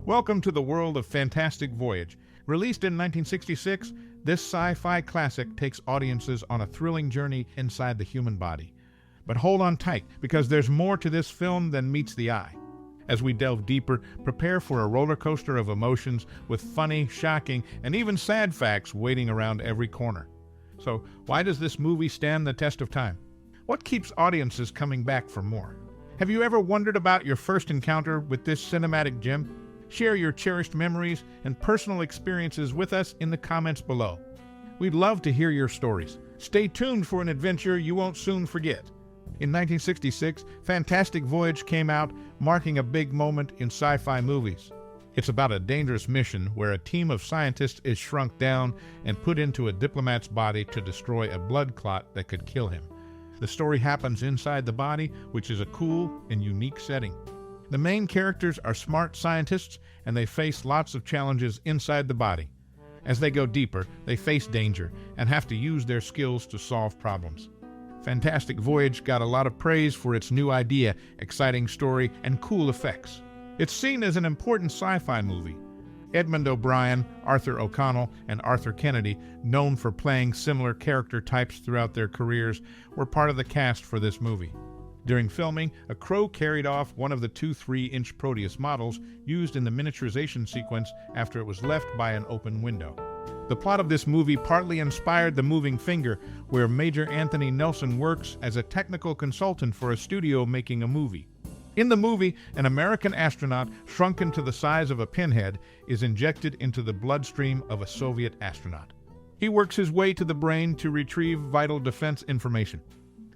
Welcome to the world of Fantastic Voyage. Released in 1966, this sci-fi classic takes audiences on a thrilling journey inside the human body. But hold on tight, because there's more to this film than meets the eye. As we delve deeper, prepare for a roller coaster of emotions with funny, shocking, and even sad facts waiting around every corner. So, why does this movie stand the test of time? What keeps audiences coming back for more? Have you ever wondered about your first encounter with this cinematic gem? Share your cherished memories and personal experiences with us in the comments below. We'd love to hear your stories. Stay tuned for an adventure you won't soon forget. In 1966, Fantastic Voyage came out, marking a big moment in sci-fi movies. It's about a dangerous mission where a team of scientists is shrunk down and put into a diplomat's body to destroy a blood clot that could kill him. The story happens inside the body, which is a cool and unique setting. The main characters are smart scientists, and they face lots of challenges inside the body. As they go deeper, they face danger and have to use their skills to solve problems. Fantastic Voyage got a lot of praise for its new idea, exciting story, and cool effects. It's seen as an important sci-fi movie. Edmond O'Brien, Arthur O'Connell, and Arthur Kennedy, known for playing similar character types throughout their careers, were part of the cast for this movie. During filming, a crow carried off one of the two 3-inch Proteus models used in the miniaturization sequence after it was left by an open window. The plot of this movie partly inspired The Moving Finger, where Major Anthony Nelson works as a technical consultant for a studio making a movie. In the movie, an American astronaut, shrunken to the size of a pinhead, is injected into the bloodstream of a Soviet astronaut. He works his way to the brain to retrieve vital defense information.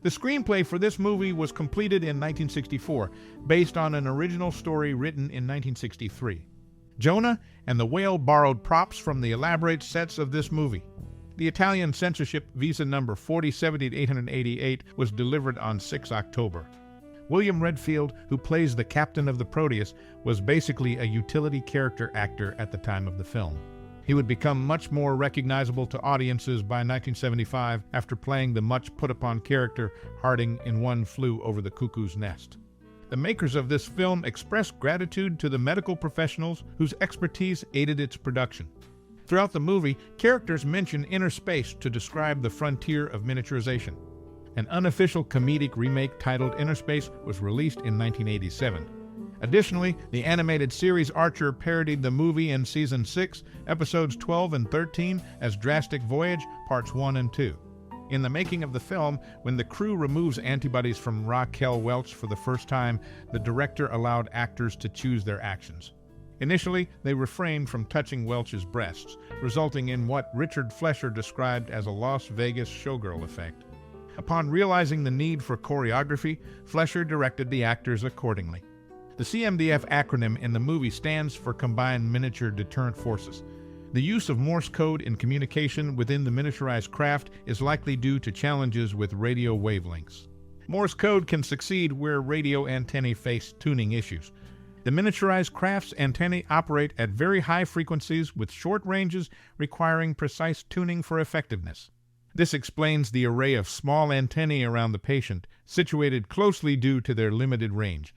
The screenplay for this movie was completed in 1964, based on an original story written in 1963. Jonah and the Whale borrowed props from the elaborate sets of this movie. The Italian censorship visa number 4070-888 was delivered on 6 October. William Redfield, who plays the captain of the Proteus, was basically a utility character actor at the time of the film. He would become much more recognizable to audiences by 1975 after playing the much put-upon character Harding in One Flew Over the Cuckoo's Nest. The makers of this film expressed gratitude to the medical professionals whose expertise aided its production. Throughout the movie, characters mention inner space to describe the frontier of miniaturization. An unofficial comedic remake titled Inner Space was released in 1987. Additionally, the animated series Archer parodied the movie in Season 6, Episodes 12 and 13 as Drastic Voyage, Parts 1 and 2. In the making of the film, when the crew removes antibodies from Raquel Welch for the first time, the director allowed actors to choose their actions. Initially, they refrained from touching Welch's breasts, resulting in what Richard Flesher described as a Las Vegas showgirl effect. Upon realizing the need for choreography, Flesher directed the actors accordingly. The CMDF acronym in the movie stands for Combined Miniature Deterrent Forces. The use of Morse code in communication within the miniaturized craft is likely due to challenges with radio wavelengths. Morse code can succeed where radio antennae face tuning issues. The miniaturized craft's antennae operate at very high frequencies with short ranges requiring precise tuning for effectiveness. This explains the array of small antennae around the patient, situated closely due to their limited range.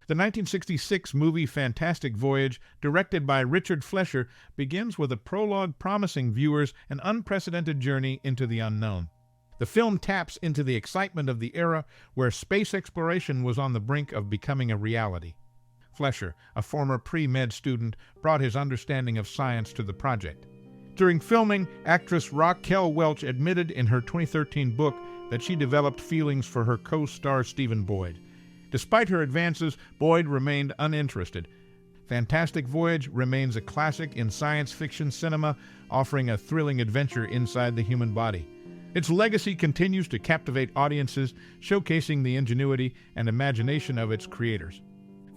The 1966 movie Fantastic Voyage, directed by Richard Flesher, begins with a prologue promising viewers an unprecedented journey into the unknown. The film taps into the excitement of the era where space exploration was on the brink of becoming a reality. Flesher, a former pre-med student, brought his understanding of science to the project. During filming, actress Raquel Welch admitted in her 2013 book that she developed feelings for her co-star Stephen Boyd. Despite her advances, Boyd remained uninterested. Fantastic Voyage remains a classic in science fiction cinema, offering a thrilling adventure inside the human body. Its legacy continues to captivate audiences, showcasing the ingenuity and imagination of its creators.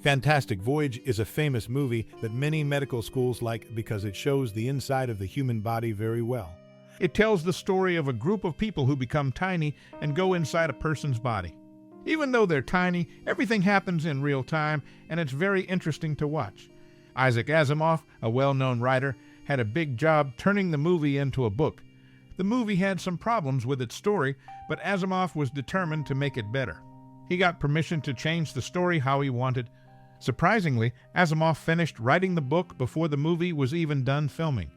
Fantastic Voyage is a famous movie that many medical schools like because it shows the inside of the human body very well. It tells the story of a group of people who become tiny and go inside a person's body. Even though they're tiny, everything happens in real time, and it's very interesting to watch. Isaac Asimov, a well-known writer, had a big job turning the movie into a book. The movie had some problems with its story, but Asimov was determined to make it better. He got permission to change the story how he wanted. Surprisingly, Asimov finished writing the book before the movie was even done filming.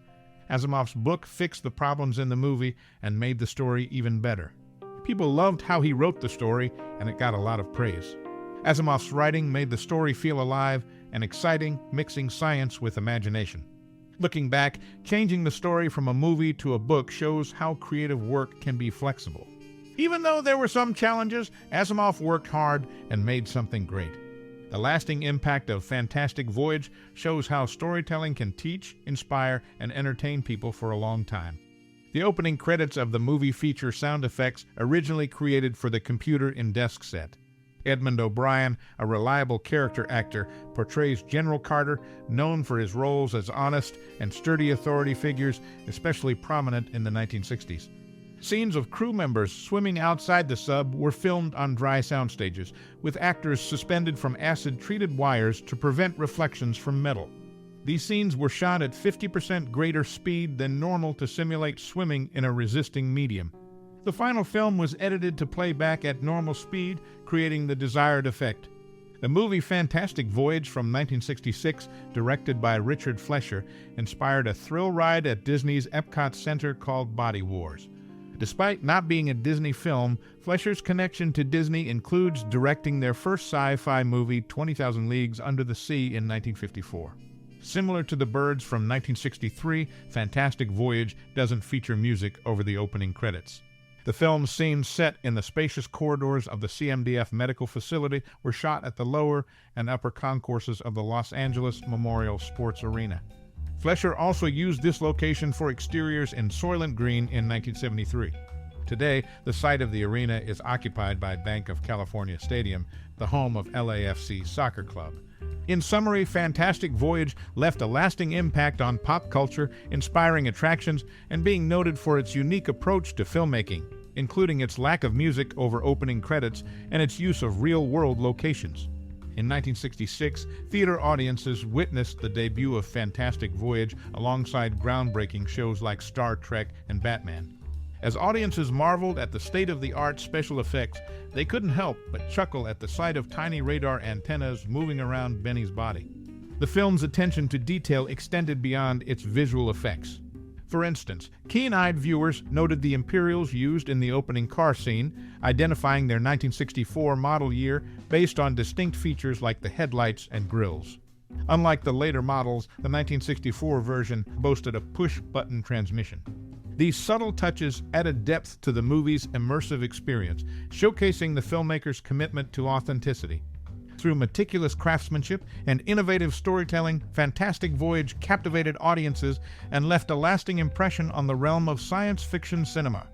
Asimov's book fixed the problems in the movie and made the story even better. People loved how he wrote the story, and it got a lot of praise. Asimov's writing made the story feel alive and exciting, mixing science with imagination. Looking back, changing the story from a movie to a book shows how creative work can be flexible. Even though there were some challenges, Asimov worked hard and made something great. The lasting impact of Fantastic Voyage shows how storytelling can teach, inspire, and entertain people for a long time. The opening credits of the movie feature sound effects originally created for the computer in desk set. Edmond O'Brien, a reliable character actor, portrays General Carter, known for his roles as honest and sturdy authority figures, especially prominent in the 1960s. Scenes of crew members swimming outside the sub were filmed on dry sound stages, with actors suspended from acid-treated wires to prevent reflections from metal. These scenes were shot at 50% greater speed than normal to simulate swimming in a resisting medium. The final film was edited to play back at normal speed, creating the desired effect. The movie Fantastic Voyage from 1966, directed by Richard Fleischer, inspired a thrill ride at Disney's Epcot Center called Body Wars. Despite not being a Disney film, Fleischer's connection to Disney includes directing their first sci-fi movie, 20,000 Leagues Under the Sea, in 1954. Similar to The Birds from 1963, Fantastic Voyage doesn't feature music over the opening credits. The film's scenes set in the spacious corridors of the CMDF medical facility were shot at the lower and upper concourses of the Los Angeles Memorial Sports Arena. Fleischer also used this location for exteriors in Soylent Green in 1973. Today, the site of the arena is occupied by Bank of California Stadium, the home of LAFC Soccer Club. In summary, Fantastic Voyage left a lasting impact on pop culture, inspiring attractions, and being noted for its unique approach to filmmaking, including its lack of music over opening credits and its use of real-world locations. In 1966, theater audiences witnessed the debut of Fantastic Voyage alongside groundbreaking shows like Star Trek and Batman. As audiences marveled at the state-of-the-art special effects, they couldn't help but chuckle at the sight of tiny radar antennas moving around Benny's body. The film's attention to detail extended beyond its visual effects. For instance, keen-eyed viewers noted the Imperials used in the opening car scene, identifying their 1964 model year based on distinct features like the headlights and grills. Unlike the later models, the 1964 version boasted a push-button transmission. These subtle touches added depth to the movie's immersive experience, showcasing the filmmaker's commitment to authenticity. Through meticulous craftsmanship and innovative storytelling, Fantastic Voyage captivated audiences and left a lasting impression on the realm of science fiction cinema.